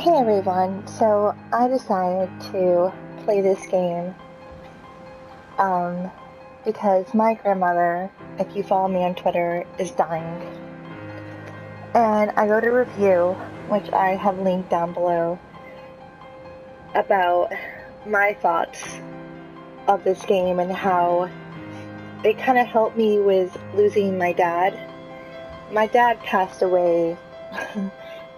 Hey everyone, so I decided to play this game um, because my grandmother, if you follow me on Twitter, is dying. And I wrote a review, which I have linked down below, about my thoughts of this game and how it kind of helped me with losing my dad. My dad passed away.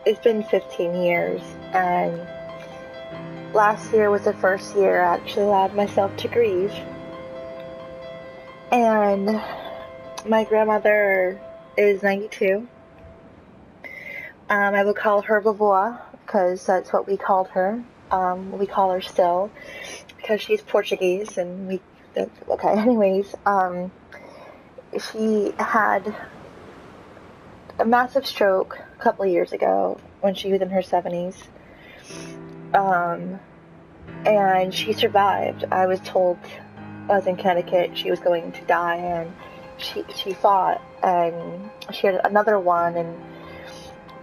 It's been 15 years, and last year was the first year I actually allowed myself to grieve. And my grandmother is 92. I would call her Vovoa, because that's what we called her. We call her still, because she's Portuguese, and okay, anyways, she had a massive stroke a couple of years ago when she was in her 70s. And she survived. I was told I was in Connecticut she was going to die, and she fought, and she had another one, and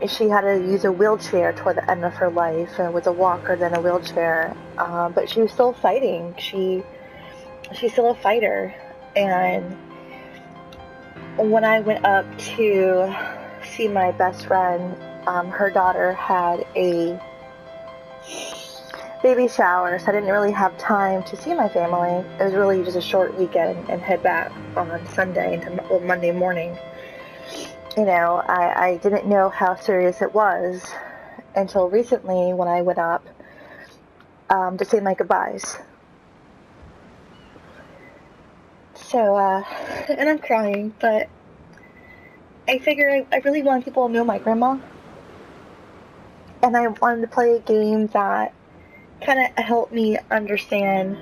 she had to use a wheelchair toward the end of her life, and with a walker then a wheelchair, but she was still fighting. She's still a fighter. And when I went up to see my best friend, her daughter had a baby shower, so I didn't really have time to see my family. It was really just a short weekend and head back on Sunday into Monday morning. You know, I didn't know how serious it was until recently when I went up to say my goodbyes. So, and I'm crying, but I figure I really want people to know my grandma. And I wanted to play a game that kind of helped me understand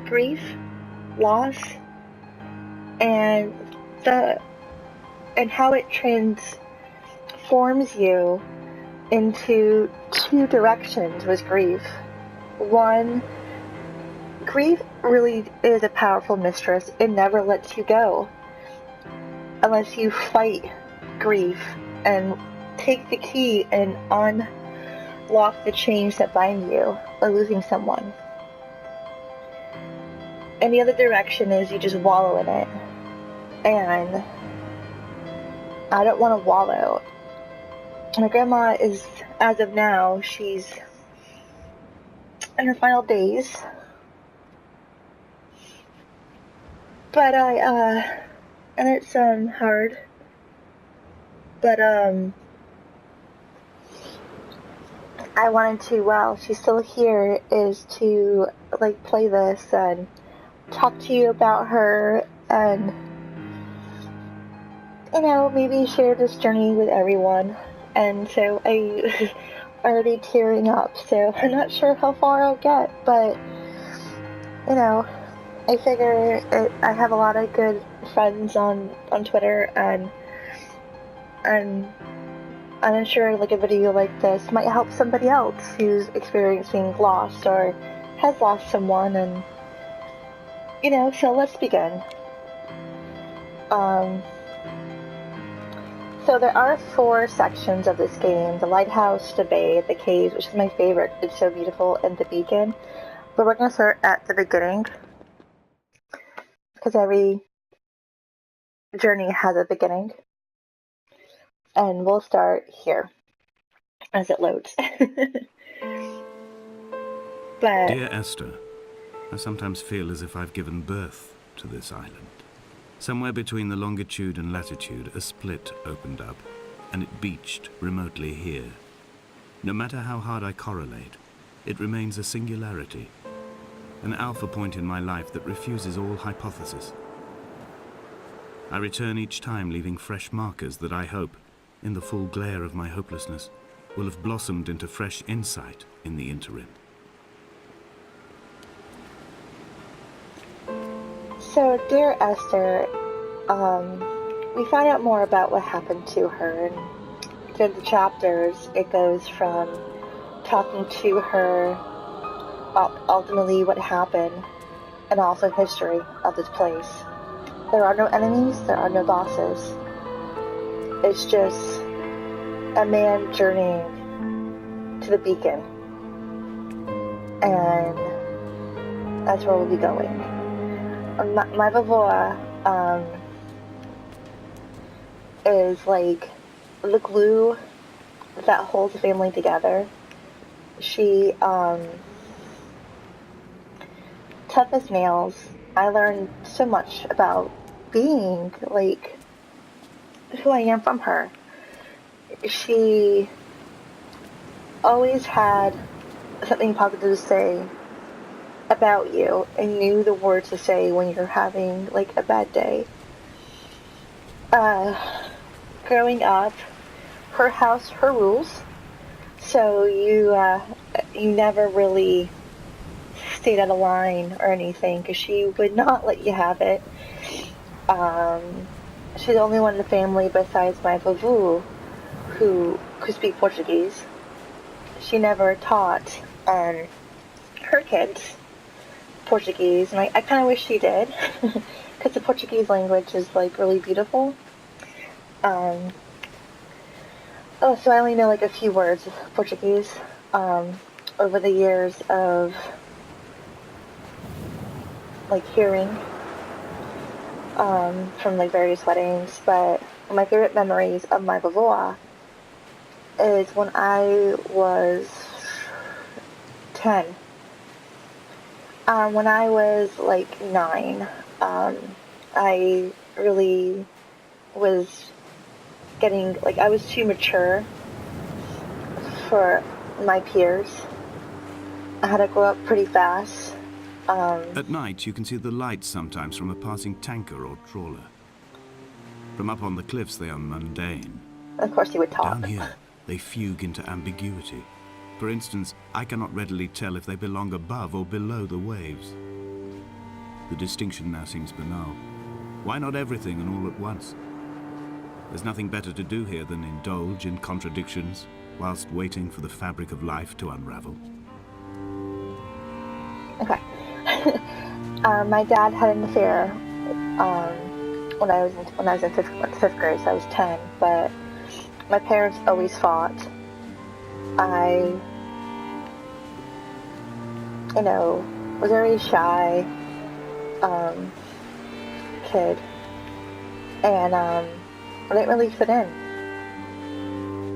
grief, loss, and how it transforms you into two directions with grief. One, grief really is a powerful mistress. It never lets you go unless you fight grief and take the key and unlock the chains that bind you by losing someone. And the other direction is you just wallow in it. And I don't want to wallow. My grandma is, as of now, she's in her final days. But and it's hard. But I wanted to, while she's still here, is to play this and talk to you about her, and maybe share this journey with everyone. And so I already tearing up, so I'm not sure how far I'll get, but I figure I have a lot of good friends on Twitter, and I'm sure a video like this might help somebody else who's experiencing loss or has lost someone. And so let's begin. So there are 4 sections of this game: the lighthouse, the bay, the caves, which is my favorite, it's so beautiful, and the beacon. But we're going to start at the beginning, because every journey has a beginning. And we'll start here as it loads. But Dear Esther, I sometimes feel as if I've given birth to this island. Somewhere between the longitude and latitude, a split opened up, and it beached remotely here. No matter how hard I correlate, it remains a singularity, an alpha point in my life that refuses all hypothesis. I return each time leaving fresh markers that I hope, in the full glare of my hopelessness, will have blossomed into fresh insight in the interim. so, Dear Esther, we find out more about what happened to her, and through the chapters, it goes from talking to her, ultimately what happened, and also history of this place. There are no enemies, there are no bosses. It's just a man journeying to the beacon. And that's where we'll be going. My Vovoa is like the glue that holds the family together. She, tough as nails. I learned so much about being, like, who I am from her. She always had something positive to say about you and knew the words to say when you're having, like, a bad day. Growing up, her house, her rules. So you never really stayed out of line or anything, because she would not let you have it. She's the only one in the family besides my Vovoa who could speak Portuguese. She never taught her kids Portuguese, and I kind of wish she did, because the Portuguese language is, like, really beautiful. So I only know, like, a few words of Portuguese over the years of, like, hearing from, like, various weddings. But my favorite memories of my Vovoa is when I was 10. When I was, like, 9, I really was getting, like, I was too mature for my peers. I had to grow up pretty fast. At night, you can see the lights sometimes from a passing tanker or trawler. From up on the cliffs, they are mundane. Of course, he would talk. Down here, they fugue into ambiguity. For instance, I cannot readily tell if they belong above or below the waves. The distinction now seems banal. Why not everything and all at once? There's nothing better to do here than indulge in contradictions whilst waiting for the fabric of life to unravel. Okay. My dad had an affair when I was in fifth grade, so I was 10. But my parents always fought. I, was a very shy kid, and I didn't really fit in.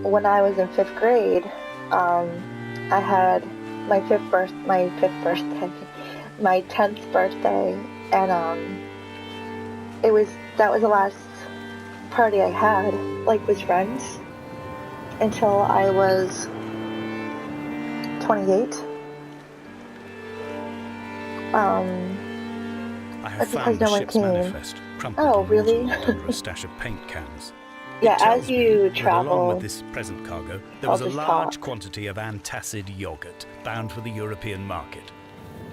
When I was in 5th grade, I had my 10th birthday, and that was the last party I had, like, with friends, until I was 28. I have found the ship's manifest, crumpled and under a stash of paint cans. Yeah, as you travel, along with this present cargo, there was a large quantity of antacid yogurt bound for the European market.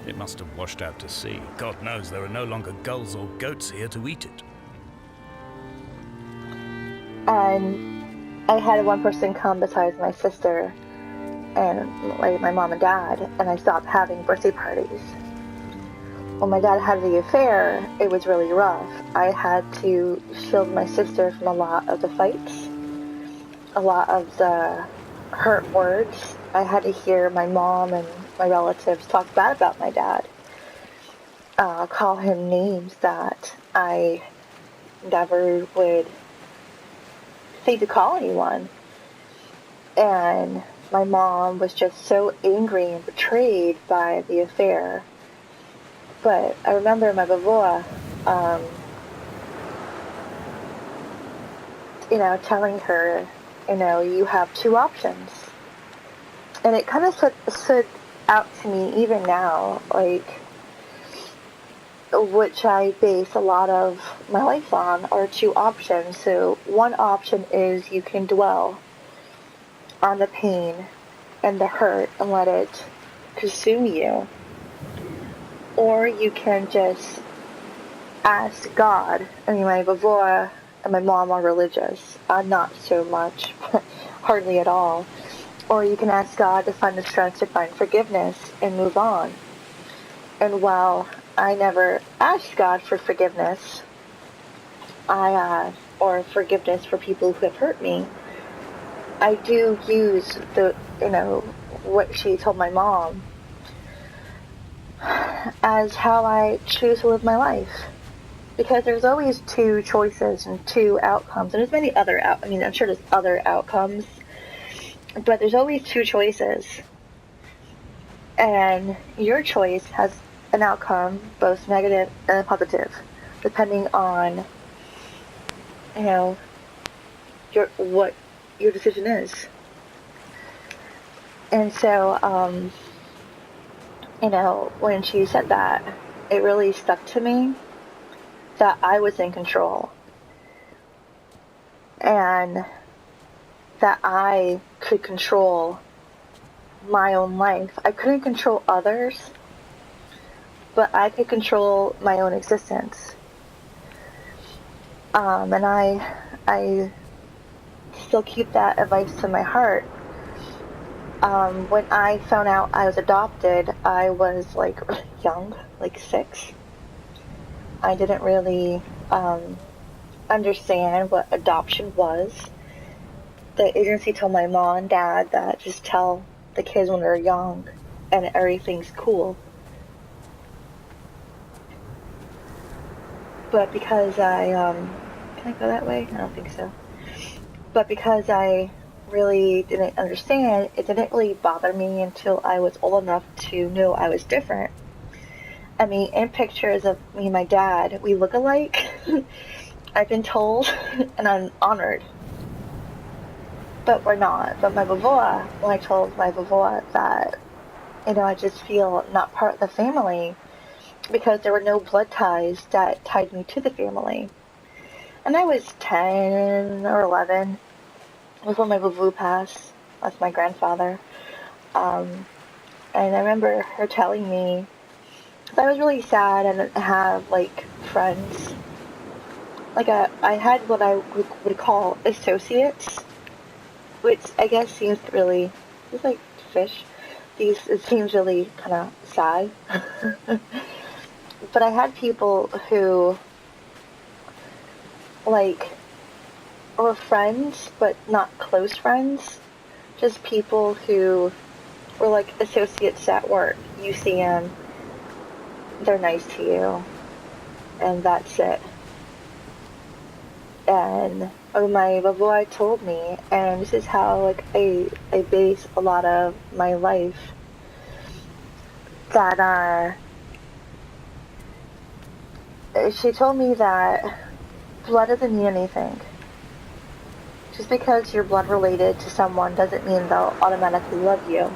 It must have washed out to sea. God knows there are no longer gulls or goats here to eat it. And I had one person come besides my sister and, like, my mom and dad, and I stopped having birthday parties. When my dad had the affair, it was really rough. I had to shield my sister from a lot of the fights, a lot of the hurt words. I had to hear my mom and my relatives talk bad about my dad, call him names that I never would think to call anyone. And my mom was just so angry and betrayed by the affair. But I remember my Vovoa, telling her, you have two options. And it kind of stood out to me even now, like, which I base a lot of my life on, are two options. So one option is you can dwell on the pain and the hurt and let it consume you. Or you can just ask God. I mean, my Vovoa and my mom are religious. Not so much, hardly at all. Or you can ask God to find the strength to find forgiveness and move on. And while I never asked God for forgiveness, or forgiveness for people who have hurt me, I do use what she told my mom as how I choose to live my life. Because there's always two choices and two outcomes. And there's many other I'm sure there's other outcomes. But there's always two choices. And your choice has an outcome, both negative and positive, depending on, what your decision is. And so, when she said that, it really stuck to me that I was in control. And that I could control my own life. I couldn't control others, but I could control my own existence. And I still keep that advice to my heart. When I found out I was adopted, I was young, 6. I didn't really understand what adoption was. The agency told my mom and dad that just tell the kids when they're young and everything's cool. But because can I go that way? I don't think so. But because I really didn't understand, it didn't really bother me until I was old enough to know I was different. I mean, in pictures of me and my dad, we look alike. I've been told, and I'm honored. But we're not. But my Vovoa, when I told my Vovoa that, I just feel not part of the family because there were no blood ties that tied me to the family. And I was 10 or 11. It was when my Vovoa passed. That's my grandfather. And I remember her telling me, because I was really sad and didn't have, friends. I had what I would call associates, which I guess seems really, it's like fish. It seems really kind of sad. But I had people who, were friends, but not close friends. Just people who were associates at work. You see them, they're nice to you, and that's it. And my Vovoa told me, and this is how I base a lot of my life, that she told me that blood doesn't mean anything. Just because you're blood related to someone doesn't mean they'll automatically love you.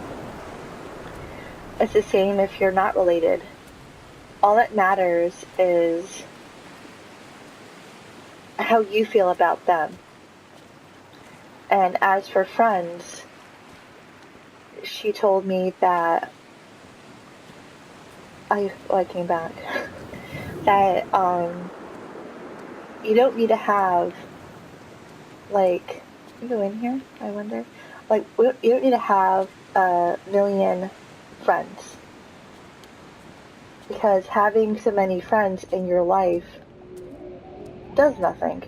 It's the same if you're not related. All that matters is how you feel about them. And as for friends, she told me that I came back. That you don't need to have you go in here, I wonder. You don't need to have a million friends. Because having so many friends in your life does nothing.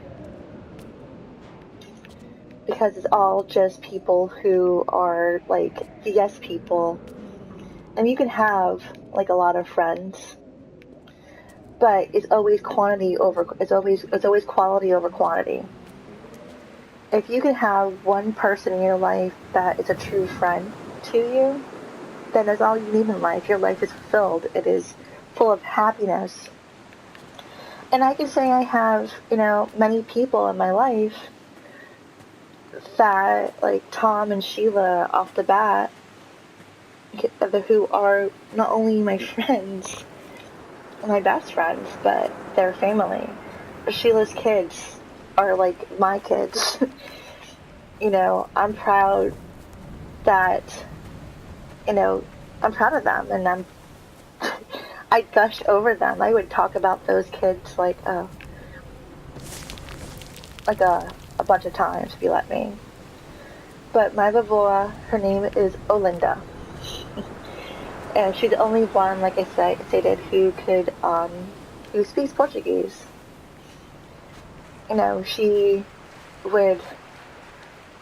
Because it's all just people who are yes people. And you can have a lot of friends, but it's always quality over quantity. If you can have one person in your life that is a true friend to you, then that's all you need in life. Your life is fulfilled. It is full of happiness. And I can say I have, many people in my life that, Tom and Sheila off the bat, who are not only my friends, my best friends, but their family. Sheila's kids are my kids. I'm proud that, I'm proud of them, and I gush over them. I would talk about those kids a bunch of times if you let me. But my Vovoa, her name is Olinda. And she's the only one, like I stated, who speaks Portuguese. She would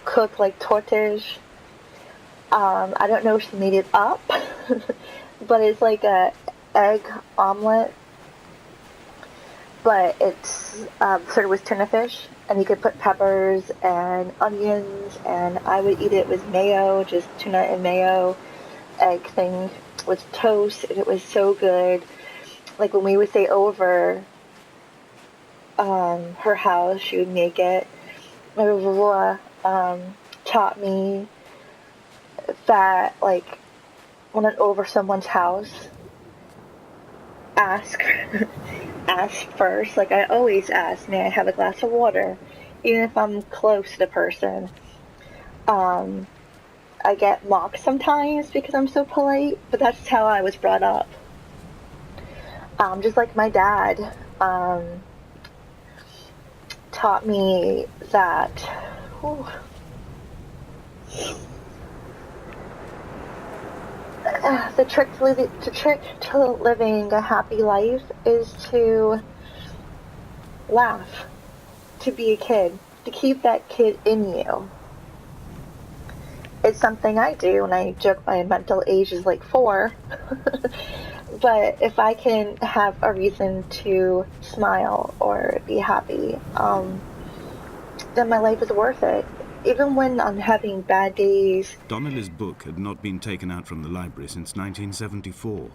cook tortas I don't know if she made it up, but it's like a egg omelet, but it's served with tuna fish, and you could put peppers and onions, and I would eat it with mayo, just tuna and mayo, egg thing with toast, and it was so good. Like when we would stay over her house, she would make it. My Vovoa taught me that, like, when I'm over someone's house, ask ask first. Like, I always ask, may I have a glass of water, even if I'm close to the person. I get mocked sometimes because I'm so polite, but that's how I was brought up. Just like my dad taught me that the trick to living a happy life is to laugh, to be a kid, to keep that kid in you. It's something I do, and I joke my mental age is like 4. But if I can have a reason to smile or be happy, then my life is worth it. Even when I'm having bad days. Donnelly's book had not been taken out from the library since 1974.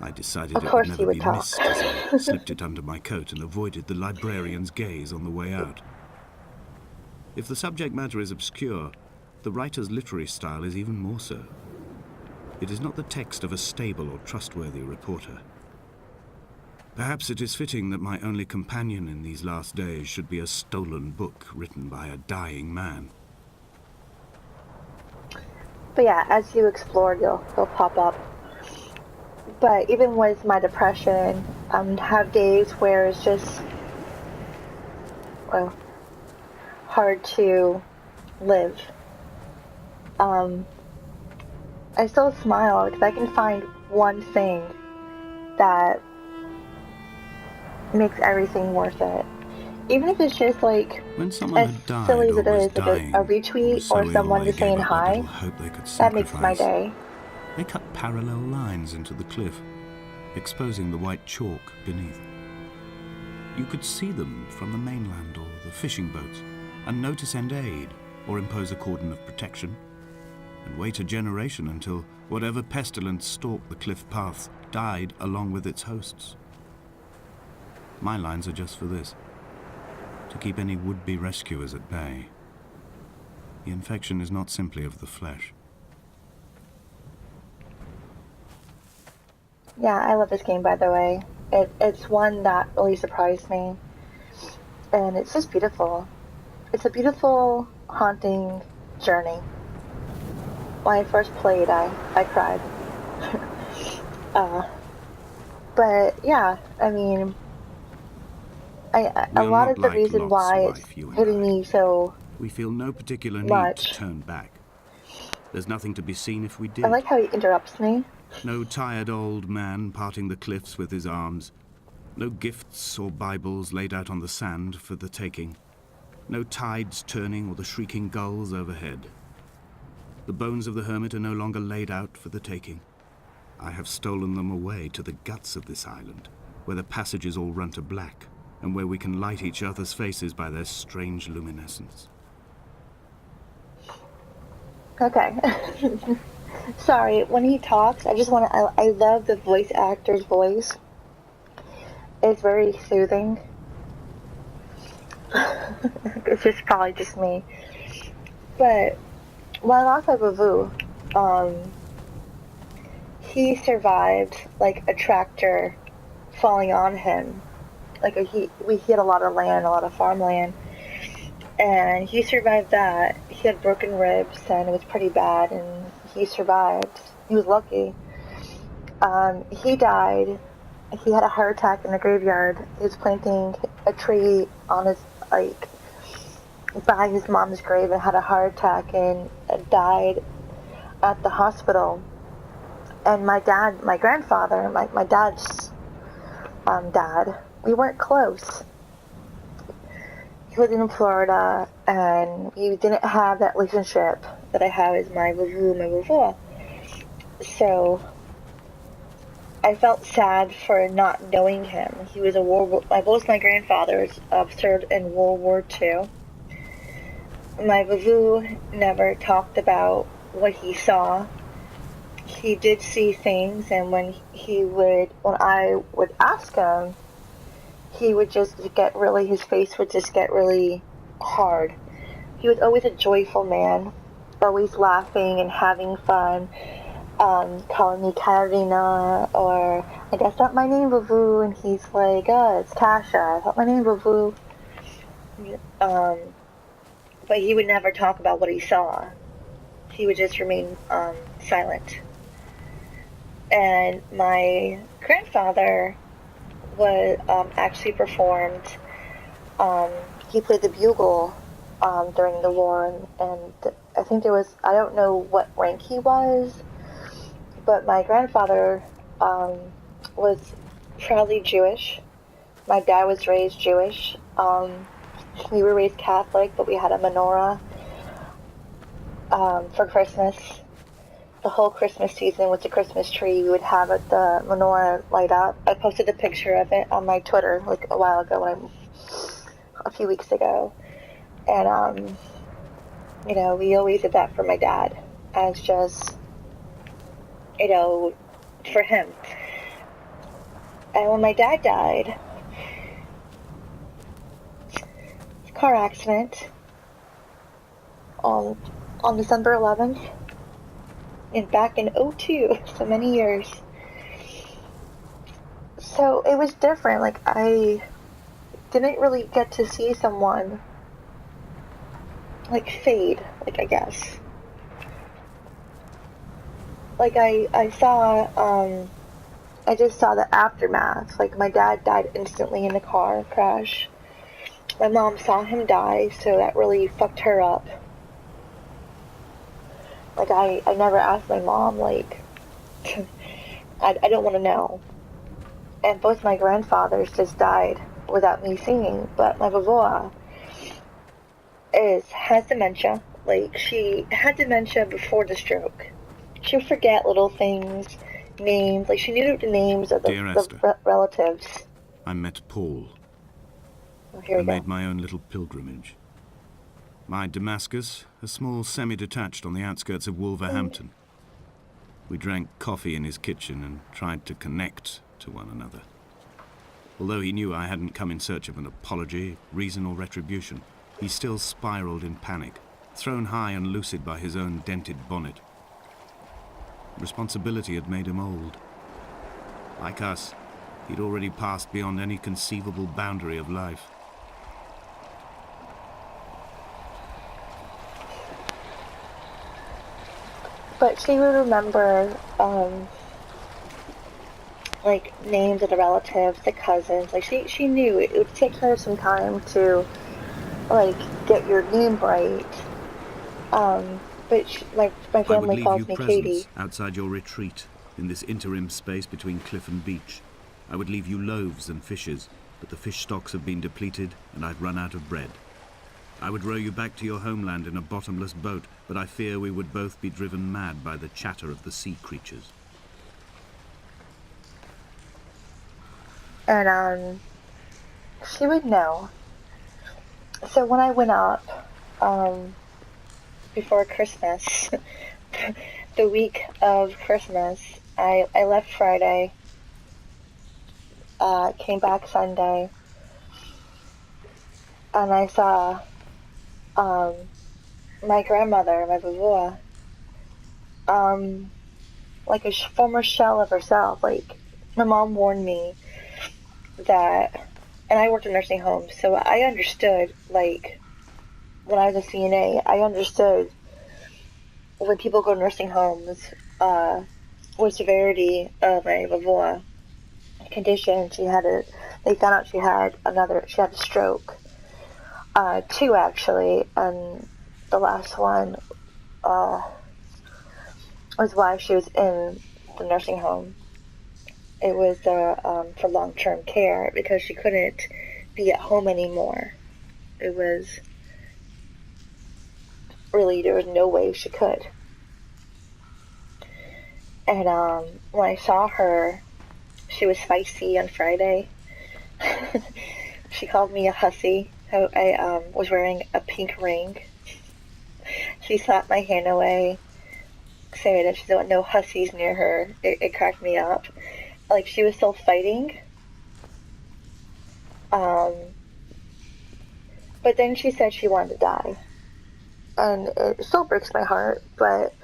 I decided it would never be missed as I slipped it under my coat and avoided the librarian's gaze on the way out. If the subject matter is obscure, the writer's literary style is even more so. It is not the text of a stable or trustworthy reporter. Perhaps it is fitting that my only companion in these last days should be a stolen book written by a dying man. But yeah, as you explore, they'll pop up. But even with my depression, have days where it's just, well, hard to live. I still smile because I can find one thing that makes everything worth it. Even if it's just like, as silly as it is, like a retweet or someone just saying hi, that makes my day. They cut parallel lines into the cliff, exposing the white chalk beneath. You could see them from the mainland or the fishing boats, and know to send aid or impose a cordon of protection, and wait a generation until whatever pestilence stalked the cliff paths died along with its hosts. My lines are just for this, to keep any would-be rescuers at bay. The infection is not simply of the flesh. Yeah, I love this game, by the way. It's one that really surprised me, and it's just beautiful. It's a beautiful, haunting journey. When I first played, I cried. But yeah, I mean, a lot of the reason why it's hitting me so we feel no particular need to turn back. There's nothing to be seen if we did. I like how he interrupts me. No tired old man parting the cliffs with his arms. No gifts or Bibles laid out on the sand for the taking. No tides turning or the shrieking gulls overhead. The bones of the hermit are no longer laid out for the taking. I have stolen them away to the guts of this island, where the passages all run to black, and where we can light each other's faces by their strange luminescence. Okay. Sorry, when he talks, I love the voice actor's voice. It's very soothing. It's just probably just me. But when I lost my Vovoa, he survived like a tractor falling on him. Like he had a lot of land, a lot of farmland, and he survived that. He had broken ribs, and it was pretty bad, and he survived. He was lucky. He died. He had a heart attack in the graveyard. He was planting a tree on his, like, by his mom's grave, and had a heart attack and died at the hospital. And my dad, my grandfather, my dad's dad, we weren't close. He was in Florida, and we didn't have that relationship. that I have is my Vovoa. So I felt sad for not knowing him. He was both my grandfathers served in World War II. My Vovo never talked about what he saw. He did see things, and when I would ask him, he would just his face would just get really hard. He was always a joyful man, always laughing and having fun, calling me Karina, or like, that's not my name, Vovo, and he's like, oh, it's Tasha, that's not my name, Vovo. But he would never talk about what he saw. He would just remain silent. And my grandfather was actually performed. He played the bugle during the war, and I think I don't know what rank he was, but my grandfather was proudly Jewish. My dad was raised Jewish. We were raised Catholic, but we had a menorah for Christmas. The whole Christmas season with the Christmas tree, we would have the menorah light up. I posted a picture of it on my Twitter like a while ago, a few weeks ago. And, we always did that for my dad as just, for him. And when my dad died, car accident on December 11th, and back in 2002, so many years. So it was different. Like, I didn't really get to see someone like fade, like, I guess. Like, I just saw the aftermath. Like, my dad died instantly in a car crash. My mom saw him die, so that really fucked her up. Like, I never asked my mom, like, I don't want to know. And both my grandfathers just died without me seeing, but my Vovoa has dementia. Like, she had dementia before the stroke. She would forget little things, names. Like, she knew the names of the relatives. I met Paul. Oh, here we go. I made my own little pilgrimage. My Damascus, a small semi-detached on the outskirts of Wolverhampton. We drank coffee in his kitchen and tried to connect to one another. Although he knew I hadn't come in search of an apology, reason or retribution, he still spiraled in panic, thrown high and lucid by his own dented bonnet. Responsibility had made him old. Like us, he'd already passed beyond any conceivable boundary of life. But she would remember, like, names of the relatives, the cousins. Like, she knew it would take her some time to, like, get your name right. But my family calls me Katie. Outside your retreat, in this interim space between cliff and beach. I would leave you loaves and fishes, but the fish stocks have been depleted and I'd run out of bread. I would row you back to your homeland in a bottomless boat, but I fear we would both be driven mad by the chatter of the sea creatures. And, she would know. So when I went up, before Christmas, the week of Christmas, I left Friday, came back Sunday, and I saw my grandmother, my Vovoa, like a former shell of herself. Like, my mom warned me that, and I worked in nursing homes, so I understood, like, when I was a CNA, I understood when people go to nursing homes, what severity of my Vovoa condition. They found out she had a stroke. 2 actually, and the last one was why she was in the nursing home. It was for long-term care because she couldn't be at home anymore. It was really, there was no way she could. And when I saw her, she was feisty on Friday. She called me a hussy. I was wearing a pink ring. She slapped my hand away, saying that she didn't want no hussies near her. It cracked me up. Like, she was still fighting. But then she said she wanted to die. And it still breaks my heart, but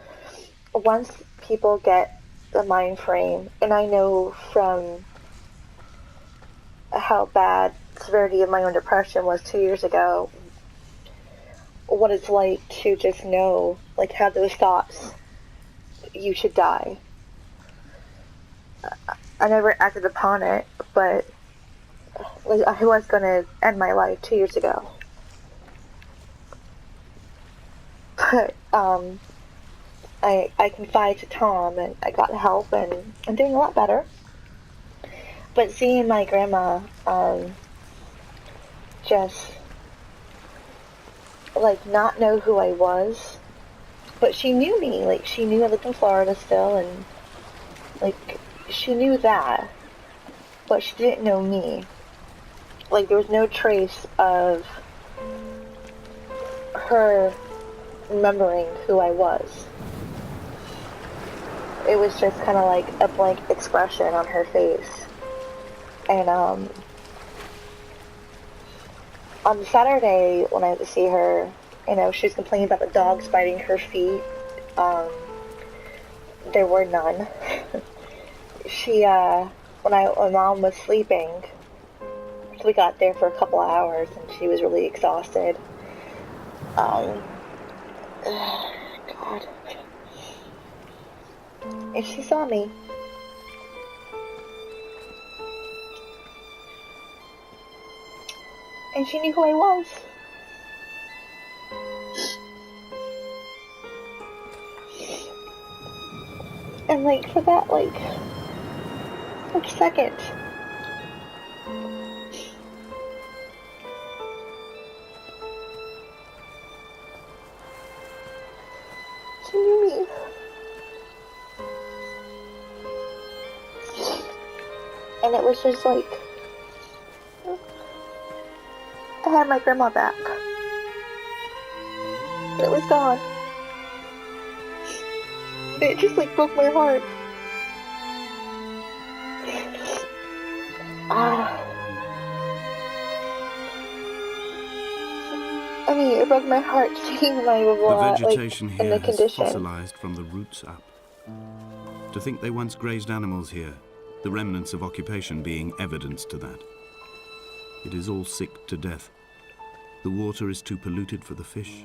once people get the mind frame, and I know from how bad severity of my own depression was 2 years ago, what it's like to just know, like, have those thoughts, you should die. I never acted upon it, but like, I was going to end my life 2 years ago. But I confided to Tom, and I got help, and I'm doing a lot better. But seeing my grandma just, like, not know who I was, but she knew me. Like, she knew I lived in Florida still, and, like, she knew that, but she didn't know me. Like, there was no trace of her remembering who I was. It was just kind of like a blank expression on her face. And on Saturday, when I went to see her, you know, she was complaining about the dogs biting her feet. There were none. When Mom was sleeping, so we got there for a couple of hours, and she was really exhausted. God. And she saw me. And she knew who I was. And, like, for that, like second, she knew me. And it was just like, I had my grandma back. And it was gone. It just, like, broke my heart. I mean, it broke my heart seeing my Vovoa, The vegetation like, here in the has condition. fossilized from the roots up. To think they once grazed animals here, the remnants of occupation being evidence to that. It is all sick to death. The water is too polluted for the fish,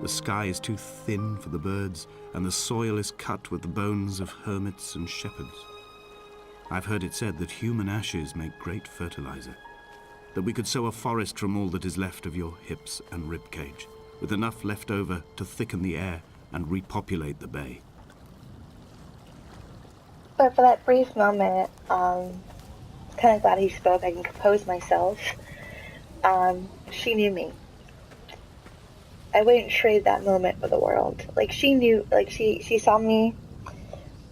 the sky is too thin for the birds, and the soil is cut with the bones of hermits and shepherds. I've heard it said that human ashes make great fertilizer, that we could sow a forest from all that is left of your hips and ribcage, with enough left over to thicken the air and repopulate the bay. But for that brief moment, kind of glad he spoke. I can compose myself. She knew me. I wouldn't trade that moment for the world. Like, she knew, like, she saw me,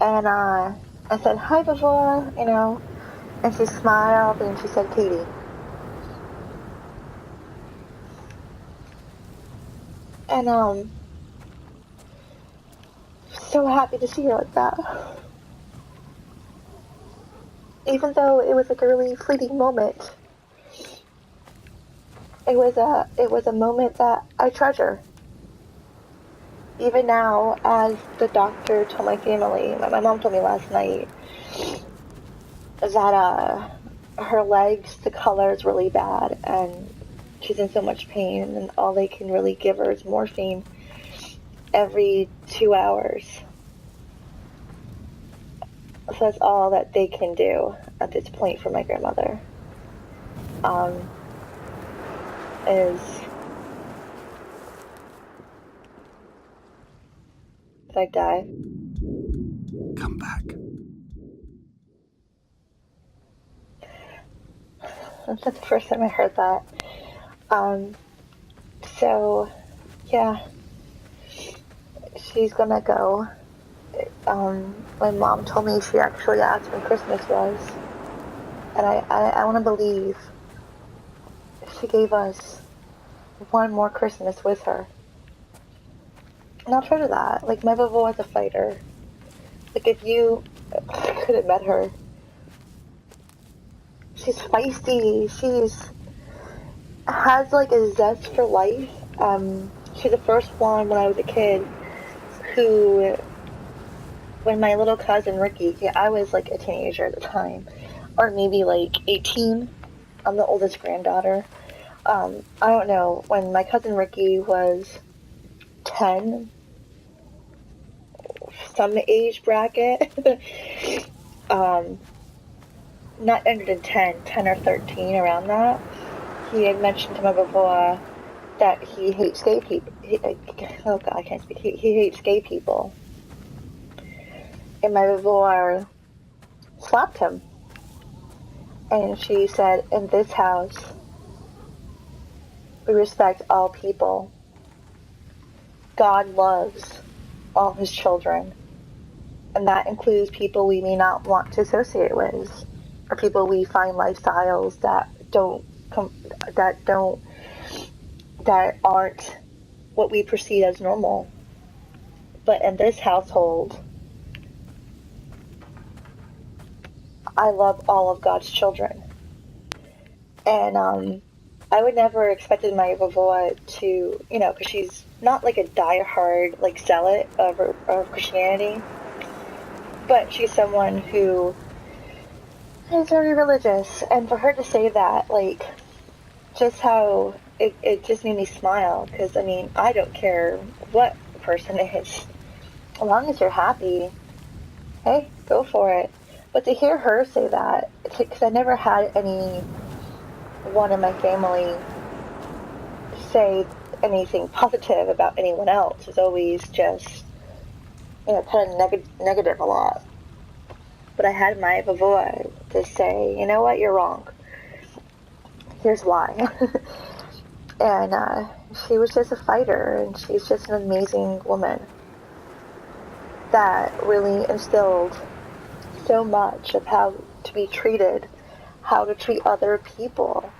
and I said, "Hi, Vovoa," you know, and she smiled, and she said, "Katie." And, so happy to see her like that. Even though it was like a really fleeting moment, it was a moment that I treasure. Even now, as the doctor told my family, my mom told me last night, that her legs, the color is really bad, and she's in so much pain, and all they can really give her is morphine every 2 hours. So that's all that they can do at this point for my grandmother. Is if I die. Come back. That's not the first time I heard that. So, yeah. she's gonna go. My mom told me she actually asked when Christmas was. And I want to believe she gave us one more Christmas with her. And I'll try to that. Like, my Vovoa is a fighter. Like, if you could have met her, she's feisty. She's has like a zest for life. She's the first one when I was a kid who, when my little cousin Ricky, yeah, I was like a teenager at the time, or maybe like 18. I'm the oldest granddaughter. I don't know, when my cousin Ricky was 10, some age bracket, not under the 10 or 13, around that, he had mentioned to my Vovoa that he hates gay people. Oh God, I can't speak. He hates gay people. And my Vovoa slapped him. And she said, in this house, we respect all people. God loves all his children. And that includes people we may not want to associate with, or people we find lifestyles that aren't what we perceive as normal. But in this household, I love all of God's children. And I would never expected my Vovoa to, because she's not like a diehard like zealot of Christianity, but she's someone who is very religious. And for her to say that, like, just how it just made me smile, because I mean, I don't care what the person is, as long as you're happy, hey, go for it. But to hear her say that, because I never had anyone in my family say anything positive about anyone else. It's always just, kind of negative a lot. But I had my Vovoa to say, you know what, you're wrong. Here's why. And she was just a fighter, and she's just an amazing woman that really instilled so much of how to be treated, how to treat other people,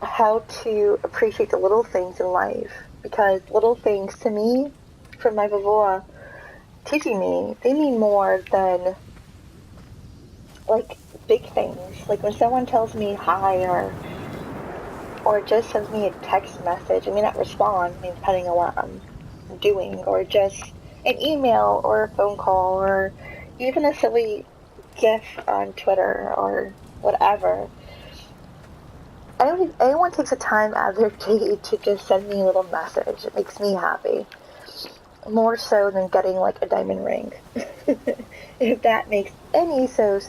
how to appreciate the little things in life. Because little things, to me, from my Vovoa teaching me, they mean more than like big things. Like when someone tells me hi, or just sends me a text message, I may not respond, depending on what I'm doing, or just an email or a phone call, or even a silly GIF on Twitter or whatever. Anyone takes the time out of their day to just send me a little message. It makes me happy. More so than getting like a diamond ring. If that makes any such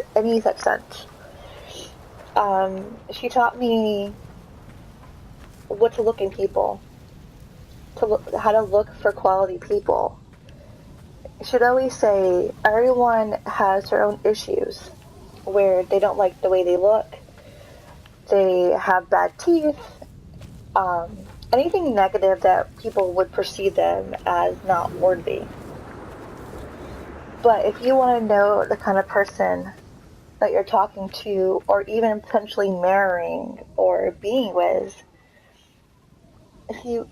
sense. She taught me what to look in people, how to look for quality people. She'd always say everyone has their own issues, where they don't like the way they look, they have bad teeth, anything negative that people would perceive them as not worthy. But if you want to know the kind of person that you're talking to, or even potentially marrying or being with, if you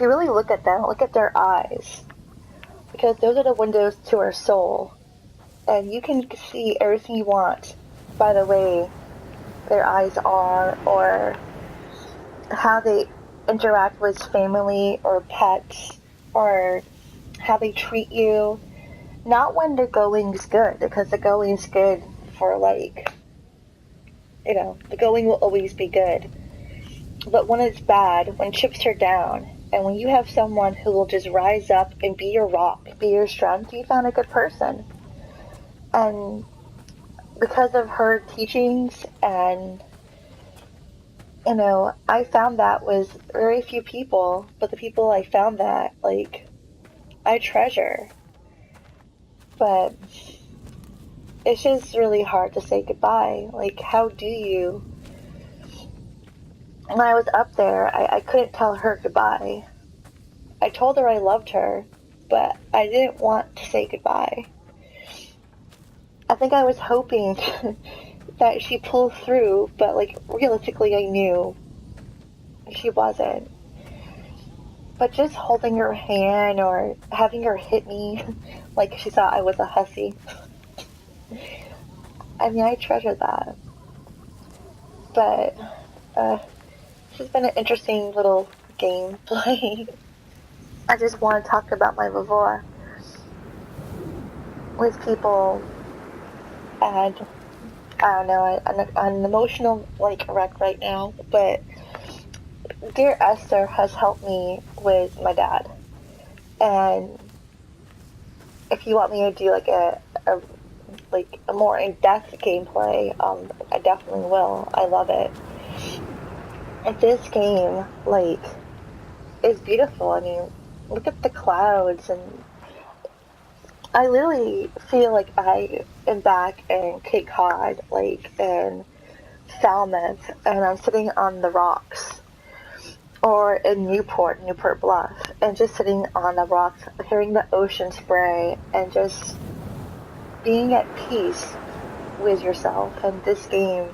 really look at them, look at their eyes, because those are the windows to our soul, and you can see everything you want by the way their eyes are, or how they interact with family or pets, or how they treat you. Not when the going's good, because the going's good for the going will always be good. But when it's bad, when chips are down, and when you have someone who will just rise up and be your rock, be your strength, you found a good person. And because of her teachings, and I found that with very few people, but the people I found that, I treasure. But it's just really hard to say goodbye. Like, how do you? When I was up there, I couldn't tell her goodbye. I told her I loved her, but I didn't want to say goodbye. I think I was hoping that she pulled through, but like realistically I knew she wasn't. But just holding her hand or having her hit me like she thought I was a hussy, I mean, I treasure that. But it's just been an interesting little game playing. I just want to talk about my Vovoa with people, and I don't know, I'm an emotional like wreck right now, but Dear Esther has helped me with my dad. And if you want me to do like a more in-depth gameplay, I definitely will. I love it. And this game, like, is beautiful. I mean, look at the clouds, and I literally feel like I am back in Cape Cod, like in Falmouth, and I'm sitting on the rocks, or in Newport Bluff, and just sitting on the rocks, hearing the ocean spray, and just being at peace with yourself. And this game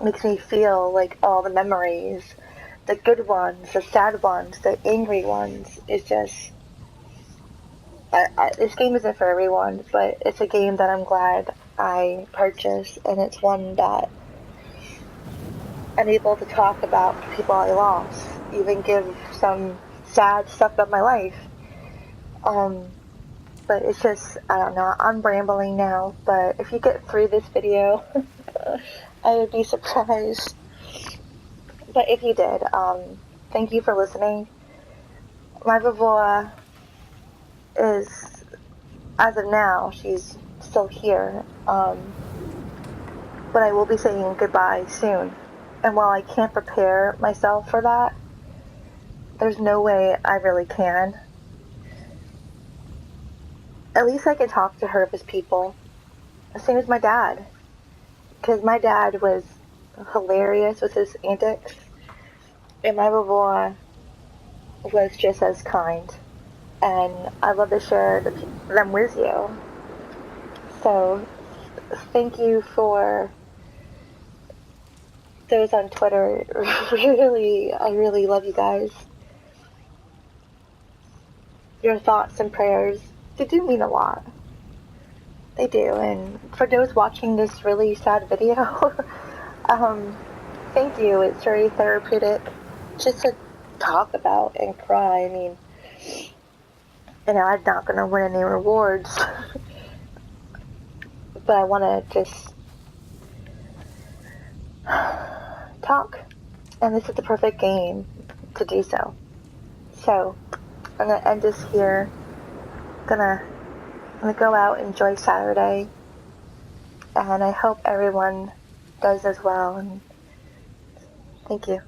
makes me feel like all the memories, the good ones, the sad ones, the angry ones. It's just, this game isn't for everyone, but it's a game that I'm glad I purchased, and it's one that I'm able to talk about the people I lost, even give some sad stuff about my life. But it's just, I don't know, I'm rambling now, but if you get through this video, I would be surprised. But if you did, thank you for listening. My Vovoa is, as of now, she's still here, but I will be saying goodbye soon. And while I can't prepare myself for that, there's no way I really can. At least I can talk to her as people. The same as my dad. Because my dad was hilarious with his antics. And my Vovoa was just as kind. And I love to share them with you. So, thank you for those on Twitter. I really love you guys. Your thoughts and prayers, they do mean a lot. They do. And for those watching this really sad video, thank you. It's very therapeutic just to talk about and cry. I mean, I'm not going to win any rewards, but I want to just talk. And this is the perfect game to do so. So, I'm going to end this here. I'm gonna go out, enjoy Saturday, and I hope everyone does as well, and thank you.